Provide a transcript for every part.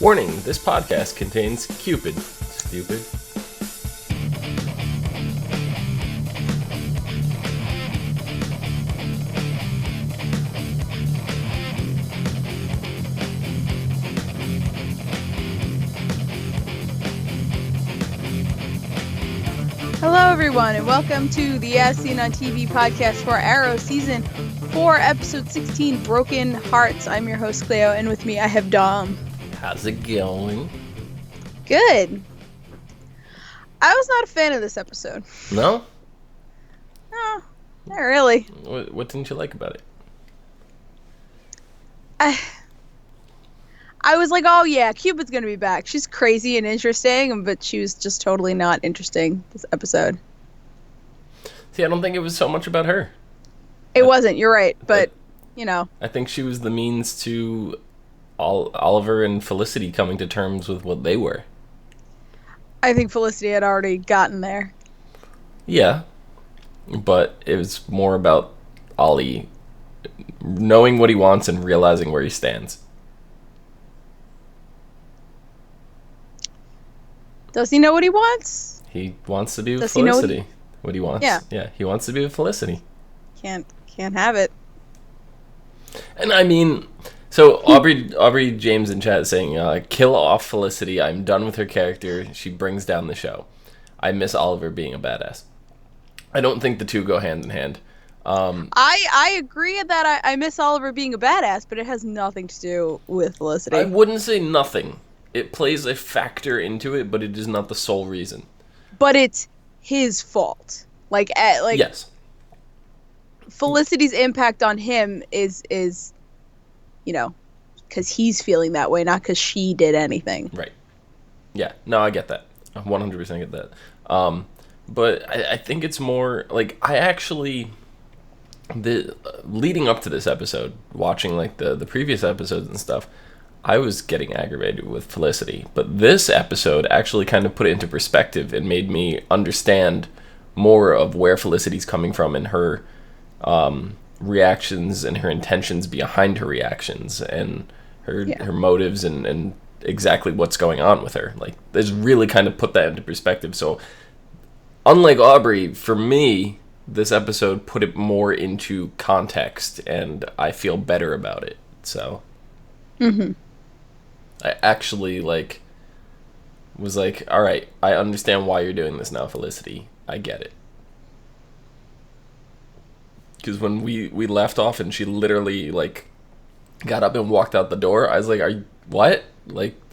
Warning, this podcast contains Cupid. Stupid. Hello everyone, and welcome to the As Seen on TV podcast for Arrow Season 4, Episode 16, Broken Hearts. I'm your host, Clio, and with me I have Dom. How's it going? Good. I was not a fan of this episode. No? No, not really. What didn't you like about it? I was like, oh yeah, Cupid's gonna be back. She's crazy and interesting, but she was just totally not interesting this episode. See, I don't think it was so much about her. It wasn't, you're right, but, you know. I think she was the means to Oliver and Felicity coming to terms with what they were. I think Felicity had already gotten there. Yeah, but it was more about Ollie knowing what he wants and realizing where he stands. Does he know what he wants? He wants to be with Does he know Felicity. What he wants? Yeah, he wants to be with Felicity. Can't have it. And I mean, so Aubrey James in chat is saying, kill off Felicity. I'm done with her character. She brings down the show. I miss Oliver being a badass. I don't think the two go hand in hand. I agree that I miss Oliver being a badass, but it has nothing to do with Felicity. I wouldn't say nothing. It plays a factor into it, but it is not the sole reason. But it's his fault. Like yes. Felicity's impact on him is because he's feeling that way, not because she did anything. Right. Yeah. No, I get that. I 100% get that. But I think it's more like leading up to this episode, watching like the previous episodes and stuff, I was getting aggravated with Felicity. But this episode actually kind of put it into perspective and made me understand more of where Felicity's coming from and her reactions and her intentions behind her reactions and her motives and exactly what's going on with her. Like, this really kind of put that into perspective. So, unlike Aubrey, for me, this episode put it more into context, and I feel better about it. So, I actually was like, all right, I understand why you're doing this now, Felicity. I get it. Because when we left off and she literally got up and walked out the door, I was like, what?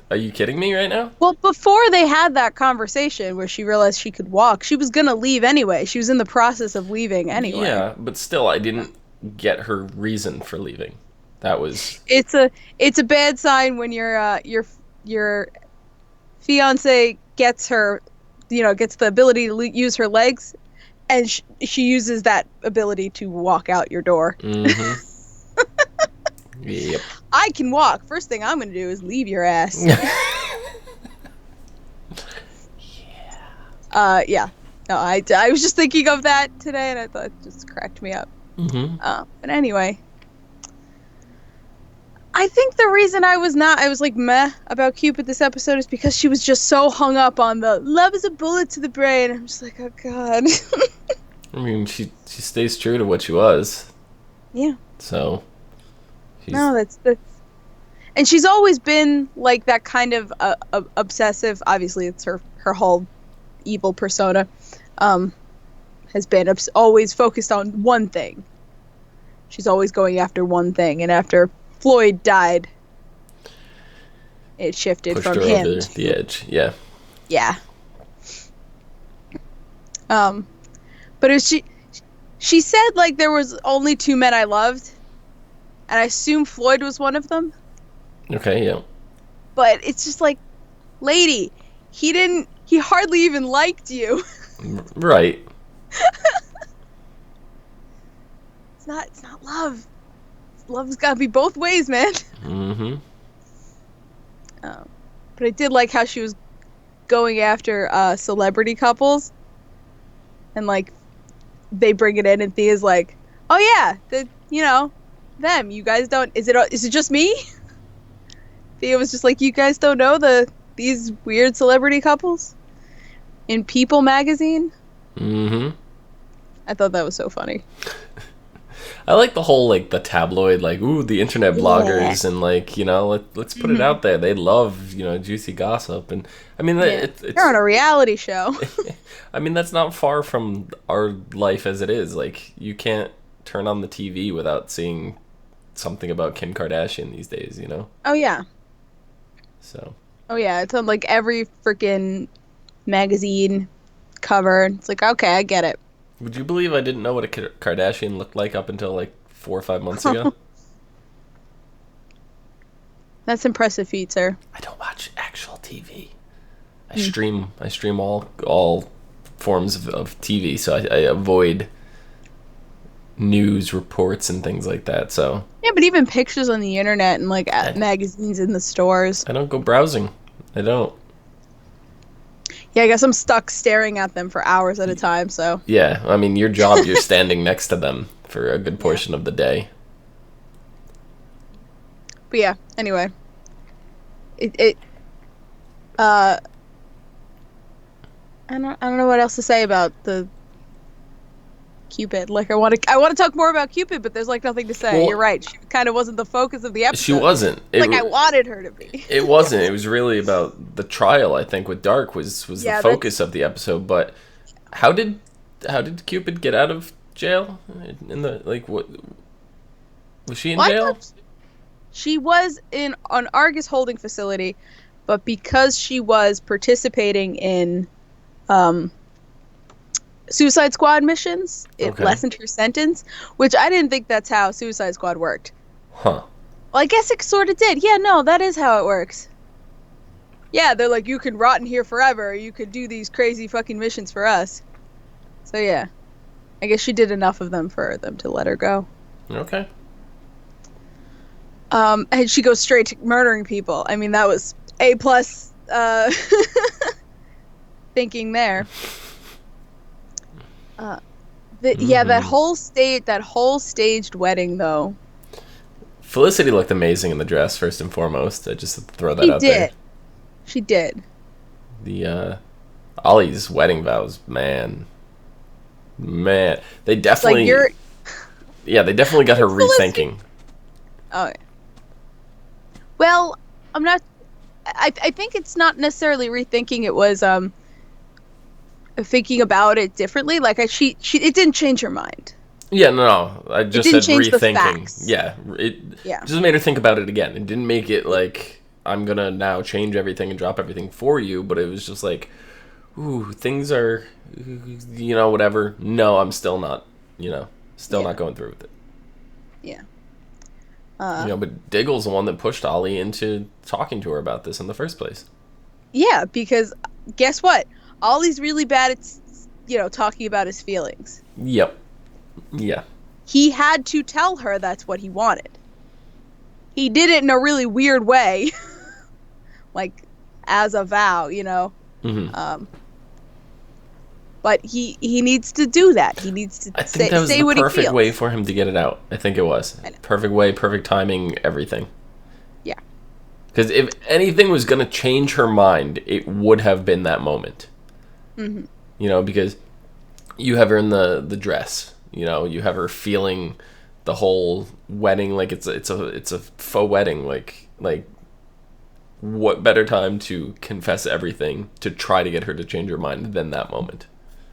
Are you kidding me right now? Well, before they had that conversation where she realized she could walk, she was gonna leave anyway. She was in the process of leaving anyway. Yeah, but still, I didn't get her reason for leaving. That was... It's a bad sign when your fiance gets the ability to use her legs, and she uses that ability to walk out your door. Mm-hmm. Yep. I can walk. First thing I'm going to do is leave your ass. Yeah. No, I was just thinking of that today, and I thought it just cracked me up. Mm-hmm. But anyway, I think the reason I was like meh about Cupid this episode is because she was just so hung up on the love is a bullet to the brain. I'm just like, oh god. I mean, she stays true to what she was. Yeah. So. No, that's and she's always been like that kind of obsessive. Obviously, it's her whole evil persona. Has been always focused on one thing. She's always going after one thing, and after Floyd died, it shifted pushed from her him over the edge. Yeah. Yeah. But she said like there was only two men I loved, and I assume Floyd was one of them. Okay, yeah. But it's just like, lady, he hardly even liked you. Right. It's not love. Love's gotta be both ways, man. Mm-hmm. But I did like how she was going after celebrity couples, and like they bring it in, and Thea's like, "Oh yeah, them. You guys don't. Is it just me?" Thea was just like, you guys don't know these weird celebrity couples in People magazine? Mm-hmm. I thought that was so funny. I like the whole, like, the tabloid, like, ooh, the internet bloggers, and, like, you know, let's put it out there. They love, you know, juicy gossip. And, I mean, it's... You're on a reality show. I mean, that's not far from our life as it is. Like, you can't turn on the TV without seeing something about Kim Kardashian these days, you know? Oh, yeah. So. Oh, yeah. It's on, like, every freaking magazine cover. It's like, okay, I get it. Would you believe I didn't know what a Kardashian looked like up until, like, 4 or 5 months ago? That's impressive feat, sir. I don't watch actual TV. I stream all forms of TV, so I avoid news reports and things like that. So yeah, but even pictures on the internet and like at magazines in the stores. I don't go browsing. I don't. Yeah, I guess I'm stuck staring at them for hours at a time. So yeah, I mean, your job, you're standing next to them for a good portion of the day. But yeah, anyway, I don't know what else to say about the Cupid. Like I want to talk more about Cupid, but there's like nothing to say. Well, you're right. She kind of wasn't the focus of the episode. She wasn't. I wanted her to be. It wasn't. It was really about the trial. I think with Dark was the focus of the episode. But how did Cupid get out of jail? In the what was she in jail? She was in an Argus holding facility, but because she was participating in Suicide Squad missions, it lessened her sentence, which I didn't think that's how Suicide Squad worked. Huh. Well, I guess it sort of did. Yeah, no, that is how it works. Yeah, they're like, you can rot in here forever, or you could do these crazy fucking missions for us. So yeah, I guess she did enough of them for them to let her go. Okay. And she goes straight to murdering people. I mean, that was A+ thinking there. Yeah, that whole staged wedding though. Felicity looked amazing in the dress, first and foremost. I just throw that out there. She did. The Ollie's wedding vows, man, they definitely. Yeah, they definitely got her rethinking. Oh. Yeah. Well, I'm not. I think it's not necessarily rethinking. It was thinking about it differently. Like it didn't change her mind. Yeah, no. I just said rethinking. Yeah, it just made her think about it again. It didn't make it like I'm gonna now change everything and drop everything for you. But it was just like, ooh, things are, whatever. No, I'm still not, not going through with it. Yeah. But Diggle's the one that pushed Ollie into talking to her about this in the first place. Yeah, because guess what? Ollie's really bad at, talking about his feelings. Yep. Yeah. He had to tell her that's what he wanted. He did it in a really weird way. Like, as a vow, Mm-hmm. But he needs to do that. He needs to say what he feels. I think that was the perfect way for him to get it out. I think it was. Perfect way, perfect timing, everything. Yeah. Because if anything was going to change her mind, it would have been that moment. Mm-hmm. Because you have her in the dress. You have her feeling the whole wedding like it's a faux wedding. Like what better time to confess everything to try to get her to change her mind than that moment?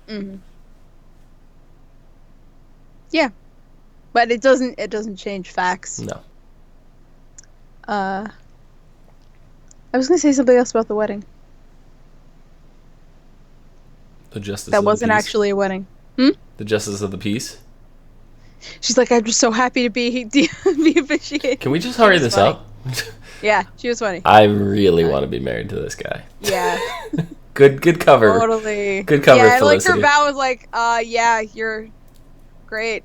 Mm-hmm. Yeah, but it doesn't change facts. No. I was gonna say something else about the wedding. The justice. That wasn't actually a wedding. The justice of the peace. She's like, I'm just so happy to be officiated. Can we just hurry this up? Yeah, she was funny. I really want to be married to this guy. Yeah. Good cover. Totally. Good cover, yeah, Felicity. Like her vow was like, yeah, you're great.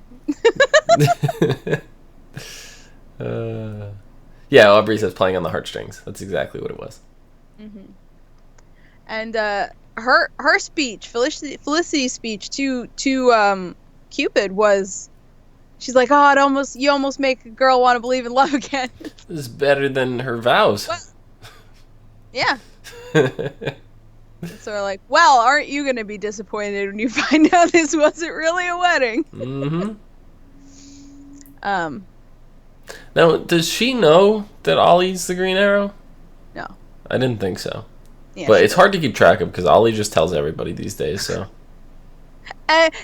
Yeah, Aubrey says playing on the heartstrings. That's exactly what it was. Mm-hmm. And her speech, Felicity's speech to Cupid was, she's like, oh, you almost make a girl want to believe in love again. This is better than her vows. Yeah. So we're like, well, aren't you going to be disappointed when you find out this wasn't really a wedding? Mm-hmm. Um. Now, does she know that Ollie's the Green Arrow? No. I didn't think so. Yeah, but it's hard to keep track of because Ollie just tells everybody these days, so.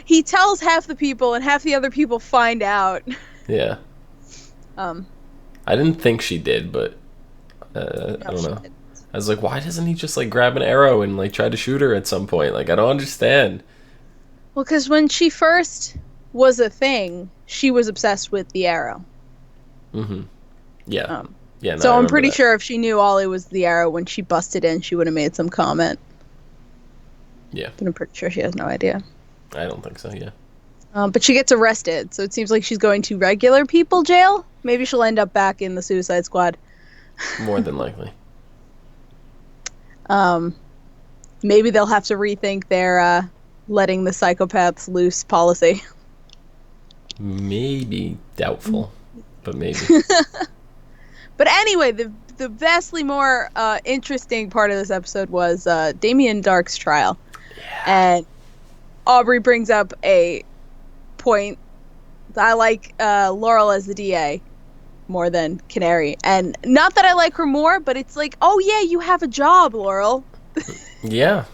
He tells half the people, and half the other people find out. Yeah. I didn't think she did, but I don't know. I was like, why doesn't he just like grab an arrow and like try to shoot her at some point? Like, I don't understand. Well, because when she first was a thing, she was obsessed with the arrow. Mm-hmm. Yeah. Yeah. No, so I'm pretty sure if she knew Ollie was the arrow when she busted in, she would have made some comment. Yeah. But I'm pretty sure she has no idea. I don't think so, yeah. But she gets arrested, so it seems like she's going to regular people jail. Maybe she'll end up back in the Suicide Squad. More than likely. Maybe they'll have to rethink their letting the psychopaths loose policy. Maybe doubtful, but maybe. But anyway, the vastly more interesting part of this episode was Damien Dark's trial. Yeah. And Aubrey brings up a point. I like Laurel as the DA more than Canary. And not that I like her more, but it's like, oh yeah, you have a job, Laurel. Yeah.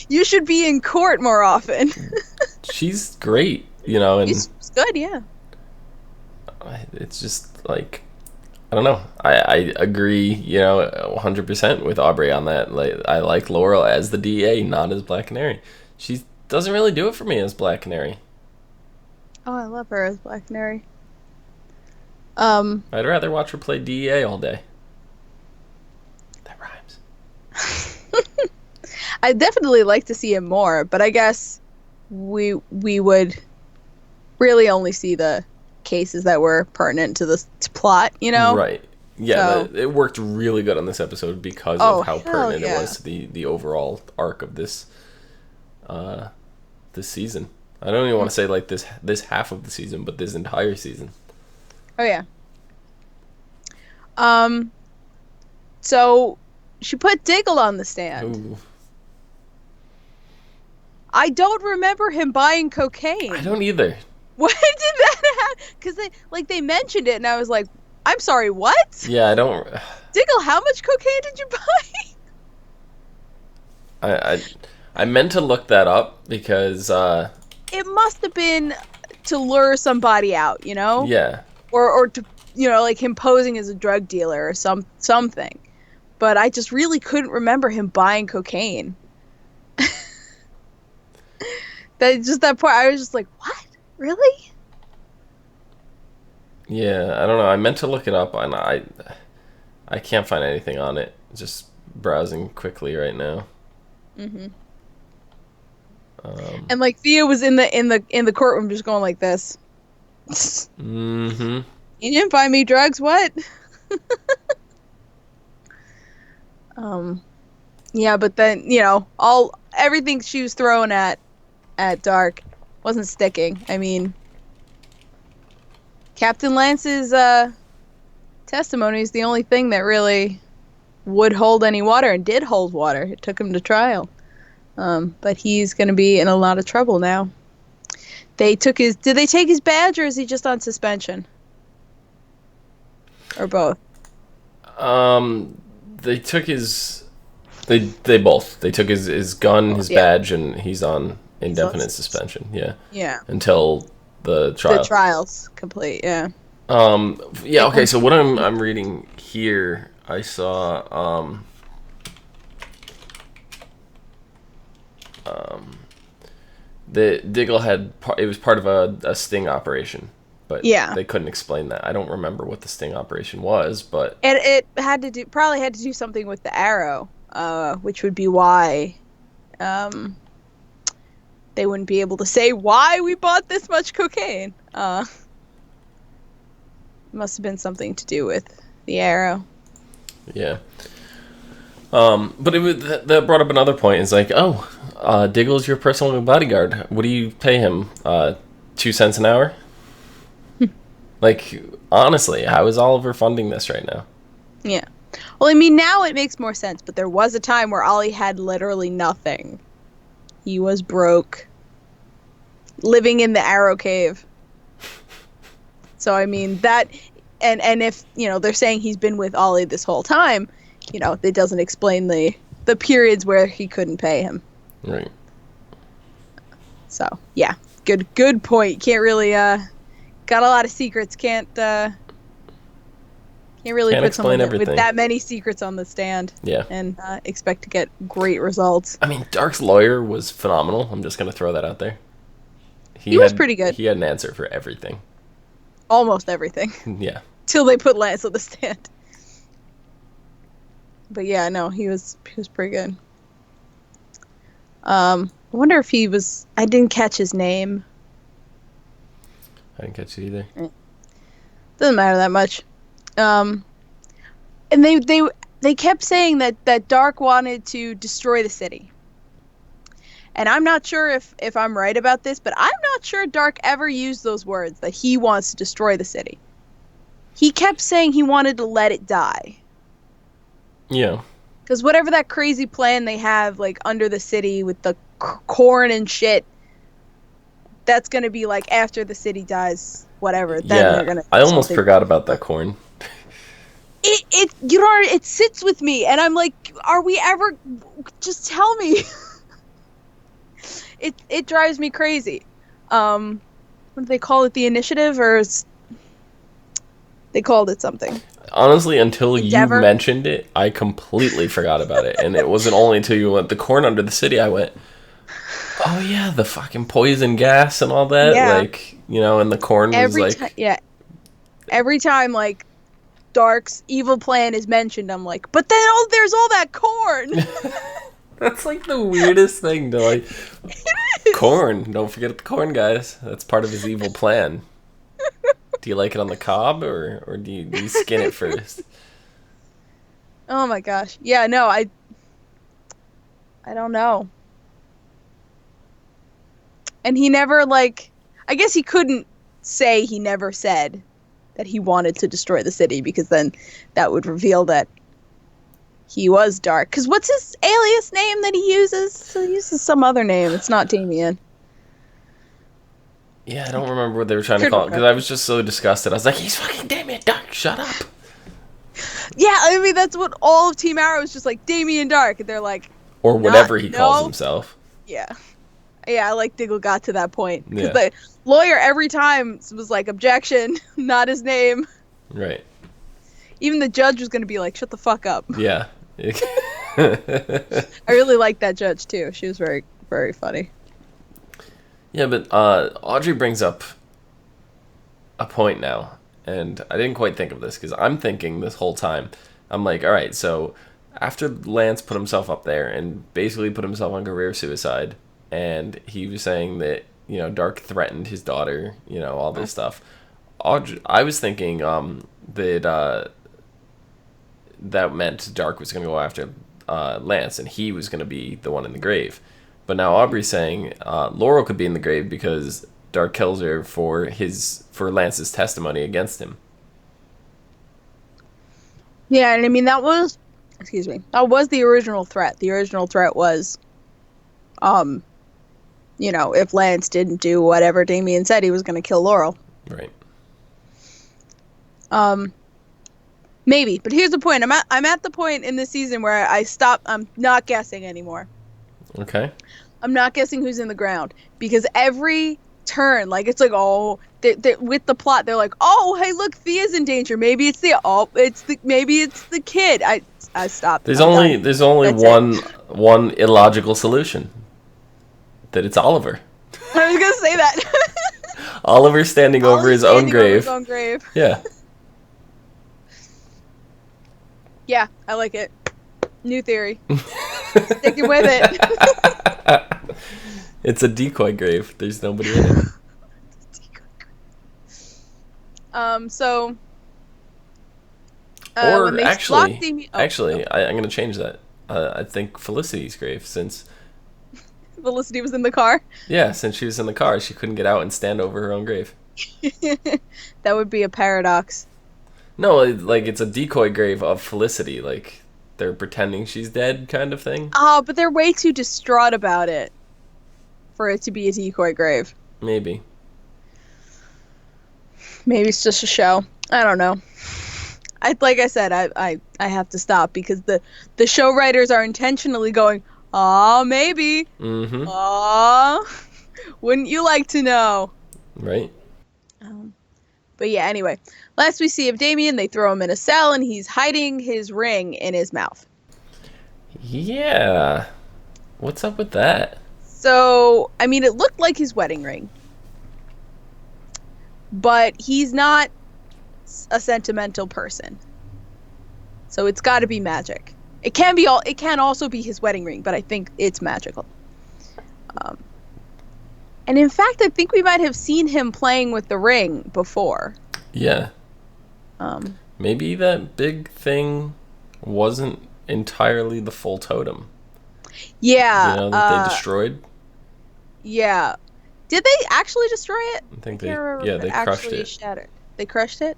You should be in court more often. She's great, you know. And she's good, yeah. It's just like, I don't know. I agree, you know, 100% with Aubrey on that. Like, I like Laurel as the DA, not as Black Canary. She doesn't really do it for me as Black Canary. Oh, I love her as Black Canary. I'd rather watch her play DEA all day. That rhymes. I'd definitely like to see him more, but I guess we would really only see the cases that were pertinent to the plot, you know? Right. Yeah, so, it worked really good on this episode because of how pertinent it was to the overall arc of this this season. I don't even want to say like this half of the season, but this entire season. Oh yeah. So she put Diggle on the stand. Ooh. I don't remember him buying cocaine. I don't either. When did that happen? Because they mentioned it, and I was like, I'm sorry, what? Yeah, I don't. Diggle, how much cocaine did you buy? I meant to look that up because it must have been to lure somebody out, you know? Yeah. Or to, you know, like him posing as a drug dealer or something. But I just really couldn't remember him buying cocaine. That part, I was just like, what? Really? Yeah, I don't know. I meant to look it up, and I can't find anything on it. Just browsing quickly right now. Mm-hmm. And like Thea was in the courtroom, just going like this. Mm-hmm. You didn't buy me drugs, what? Yeah, but then you know everything she was throwing at Dark wasn't sticking. I mean, Captain Lance's testimony is the only thing that really would hold any water, and did hold water. It took him to trial. But he's going to be in a lot of trouble now. Did they take his badge, or is he just on suspension? Or both? They took his... They both. They took his gun, his badge, and he's on indefinite suspension. Yeah. Yeah. Until the trial. The trial's complete, yeah. Yeah, okay, so what I'm reading here, I saw... the Diggle it was part of a sting operation, but they couldn't explain that. I don't remember what the sting operation was, but it probably had to do something with the arrow, which would be why they wouldn't be able to say why we bought this much cocaine. It must have been something to do with the arrow. Yeah. But that brought up another point. It's like, Diggle's your personal bodyguard. What do you pay him? 2 cents an hour? Like, honestly, how is Oliver funding this right now? Yeah. Well, I mean, now it makes more sense, but there was a time where Ollie had literally nothing. He was broke, living in the Arrow Cave. So, I mean, that, and if, they're saying he's been with Ollie this whole time, it doesn't explain the periods where he couldn't pay him. Right. So, yeah, good point. Can't really, got a lot of secrets, can't really put someone with that many secrets on the stand. Yeah. And expect to get great results. I mean, Dark's lawyer was phenomenal. I'm just going to throw that out there. He was pretty good. He had an answer for everything. Almost everything. Yeah. Till they put Lance on the stand. But yeah, no, he was pretty good. I wonder if he was... I didn't catch his name. I didn't catch it either. Doesn't matter that much. And they kept saying that Dark wanted to destroy the city. And I'm not sure if I'm right about this, but I'm not sure Dark ever used those words, that he wants to destroy the city. He kept saying he wanted to let it die. Yeah. Because whatever that crazy plan they have, like, under the city with the corn and shit, that's going to be, like, after the city dies, whatever. Then they're gonna I almost forgot about that corn. It sits with me, and I'm like, are we ever... Just tell me. It drives me crazy. What do they call it? The initiative, or they called it something? Honestly, until Endeavor? You mentioned it, I completely forgot about it. And it wasn't only until you went the corn under the city, I went, oh yeah, the fucking poison gas and all that. Yeah. Like, and the corn was like... Every time, like, Dark's evil plan is mentioned, I'm like, but then there's all that corn! That's like the weirdest thing to like. Corn. Don't forget the corn, guys. That's part of his evil plan. Do you like it on the cob, or do you skin it first? Oh my gosh. Yeah, no, I don't know. And he never, like... I guess he couldn't say he never said that he wanted to destroy the city, because then that would reveal that he was Dark. Because what's his alias name that he uses? So he uses some other name. It's not Damien. Yeah, I don't remember what they were trying to call it, because I was just so disgusted. I was like, he's fucking Damien Dark, shut up. Yeah, I mean, that's what all of Team Arrow is, just like, Damien Dark. And they're like... Or whatever he calls himself. Yeah. Yeah, I like Diggle got to that point. Because the lawyer every time was like, objection, not his name. Right. Even the judge was going to be like, shut the fuck up. Yeah. I really liked that judge, too. She was very, very funny. Yeah, but Audrey brings up a point now, and I didn't quite think of this, because I'm thinking this whole time, I'm like, all right, so after Lance put himself up there and basically put himself on career suicide, and he was saying that, Dark threatened his daughter, all this stuff, I was thinking that that meant Dark was going to go after Lance, and he was going to be the one in the grave. But now Aubrey's saying Laurel could be in the grave because Dark kills her for Lance's testimony against him. Yeah, and I mean, that was the original threat. The original threat was, if Lance didn't do whatever Damien said, he was going to kill Laurel. Right. Maybe, but here's the point. I'm at the point in this season where I'm not guessing anymore. Okay. I'm not guessing who's in the ground, because every turn, like, it's like, oh, with the plot, they're like, oh, hey, look, Thea's in danger. Maybe it's the kid. I stopped. There's only one illogical solution. That it's Oliver. I was gonna say that. Oliver standing over his own grave. Yeah. Yeah, I like it. New theory. Sticking with it. It's a decoy grave. There's nobody in it. So. Or actually, I'm gonna change that. I think Felicity's grave, since Felicity was in the car. Yeah, since she was in the car, she couldn't get out and stand over her own grave. That would be a paradox. No, like it's a decoy grave of Felicity. Like they're pretending she's dead, kind of thing. Oh, but they're way too distraught about it for it to be a decoy grave. Maybe. Maybe it's just a show. I don't know. Like I said, I have to stop because the show writers are intentionally going, "Aw, maybe. Mm-hmm. Aw, wouldn't you like to know?" Right. But yeah, anyway. Last we see of Damien, they throw him in a cell and he's hiding his ring in his mouth. Yeah. What's up with that? So, I mean, it looked like his wedding ring. But he's not a sentimental person. So it's got to be magic. It can also be his wedding ring, but I think it's magical. And in fact, I think we might have seen him playing with the ring before. Yeah. Maybe that big thing wasn't entirely the full totem. Yeah. That they destroyed? Yeah. Did they actually destroy it? I think they crushed it. Shattered. They crushed it?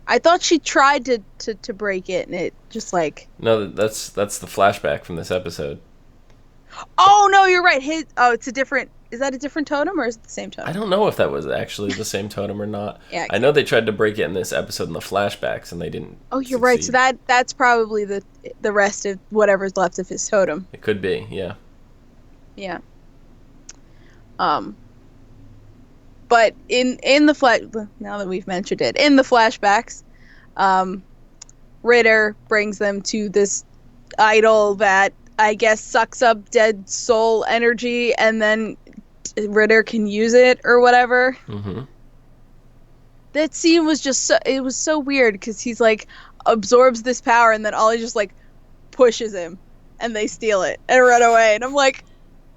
I thought she tried to break it and it just like... No, that's the flashback from this episode. Oh, no, you're right. It's a different... Is that a different totem or is it the same totem? I don't know if that was actually the same totem or not. Yeah, I know they tried to break it in this episode in the flashbacks and they didn't. Oh, you're right. So that's probably the rest of whatever's left of his totem. It could be, yeah. Yeah. But in the now that we've mentioned it, in the flashbacks, Ritter brings them to this idol that I guess sucks up dead soul energy and then Ritter can use it or whatever. Mm-hmm. That scene was just it was so weird because he's like absorbs this power and then Ollie just like pushes him and they steal it and run away and I'm like,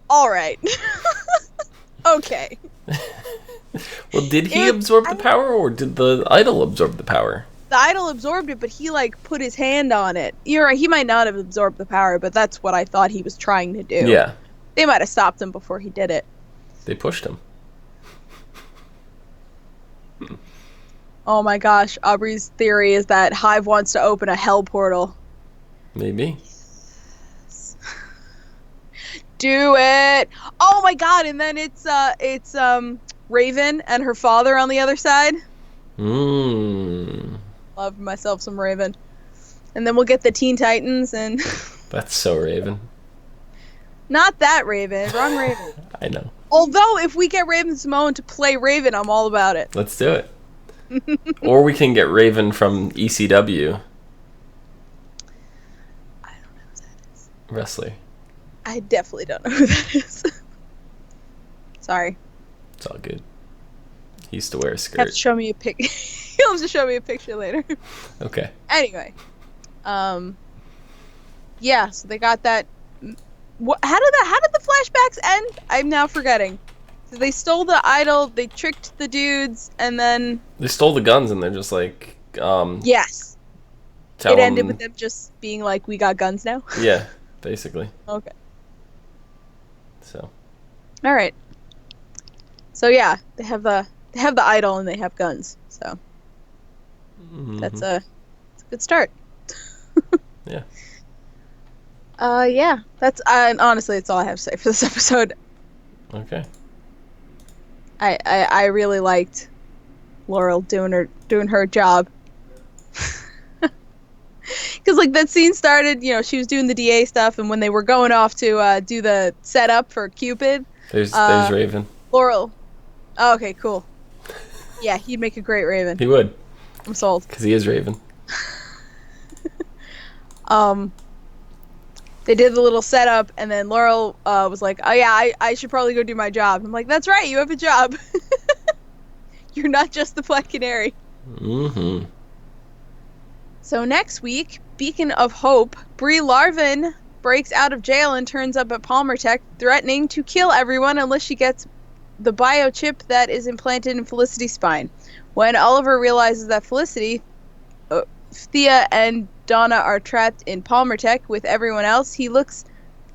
all right. Okay. Well, did he absorb the power or did the idol absorb the power? The idol absorbed it, but he like put his hand on it. You're right, he might not have absorbed the power, but that's what I thought he was trying to do. Yeah. They might have stopped him before he did it. They pushed him. Oh my gosh, Aubrey's theory is that Hive wants to open a hell portal. Maybe. Do it! Oh my god, and then it's Raven and her father on the other side. Love myself some Raven. And then we'll get the Teen Titans and... That's so Raven. Not that Raven. Wrong Raven. I know. Although, if we get Raven Simone to play Raven, I'm all about it. Let's do it. Or we can get Raven from ECW. I don't know who that is. Wrestler. I definitely don't know who that is. Sorry. It's all good. He used to wear a skirt. You have to show me a pic. You'll have to show me a picture later. Okay. Anyway. Yeah, so they got that... How did the flashbacks end? I'm now forgetting. So they stole the idol, they tricked the dudes, and then... They stole the guns and they're just like... Yes. It ended with them just being like, we got guns now? Yeah, basically. Okay. So. Alright. So yeah, they have the idol and they have guns, so... Mm-hmm. That's a good start. Yeah. Yeah. Honestly, that's all I have to say for this episode. Okay. I really liked Laurel doing her job. Because like that scene started, she was doing the DA stuff, and when they were going off to do the setup for Cupid, there's Raven. Laurel. Oh, okay, cool. Yeah, he'd make a great Raven. He would. I'm sold. Because he is Raven. They did the little setup, and then Laurel was like, oh yeah, I should probably go do my job. I'm like, that's right, you have a job. You're not just the Black Canary. Mm-hmm. So next week, Beacon of Hope, Brie Larvin breaks out of jail and turns up at Palmer Tech, threatening to kill everyone unless she gets the biochip that is implanted in Felicity's spine. When Oliver realizes that Felicity, Thea, and Donna are trapped in Palmer Tech with everyone else, he looks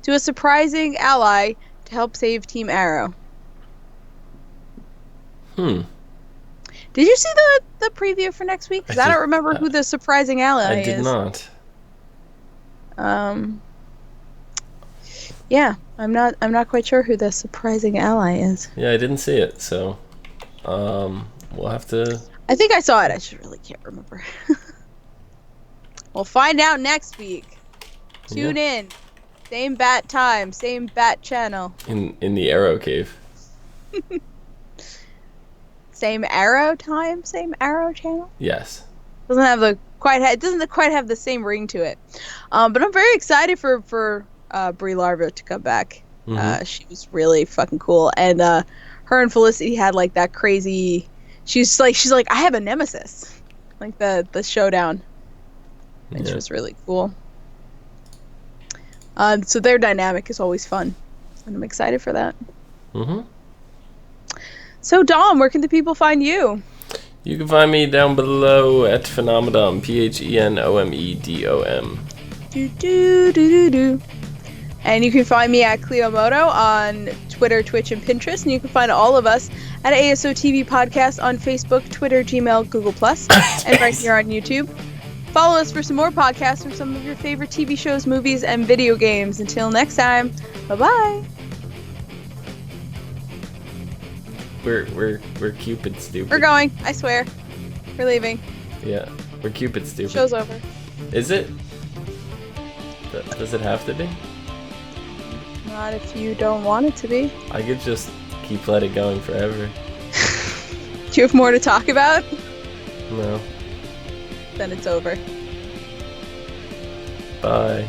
to a surprising ally to help save Team Arrow. Did Did you see the preview for next week? Because I don't remember who the surprising ally is. I did not. Yeah, I'm not quite sure who the surprising ally is. Yeah, I didn't see it, so we'll have to. I think I saw it. I just really can't remember. We'll find out next week. Tune in. Same bat time, same bat channel. In the Arrow Cave. Same arrow time, same arrow channel. Yes. It doesn't quite have the same ring to it. But I'm very excited for Brie Larva to come back. Mm-hmm. She was really fucking cool, and her and Felicity had like that crazy. She's like I have a nemesis, like the showdown, which was really cool. So their dynamic is always fun, and I'm excited for that. Mm-hmm. So Dom, where can the people find you? You can find me down below at Phenomedom, PHENOMEDOM. Do. And you can find me at Clio Moto on Twitter, Twitch, and Pinterest. And you can find all of us at ASO TV Podcast on Facebook, Twitter, Gmail, Google+, and right here on YouTube. Follow us for some more podcasts from some of your favorite TV shows, movies, and video games. Until next time, bye-bye. We're Cupid stupid. We're going, I swear. We're leaving. Yeah, we're Cupid stupid. Show's over. Is it? Does it have to be? Not if you don't want it to be. I could just keep letting it going forever. Do you have more to talk about? No. Then it's over. Bye.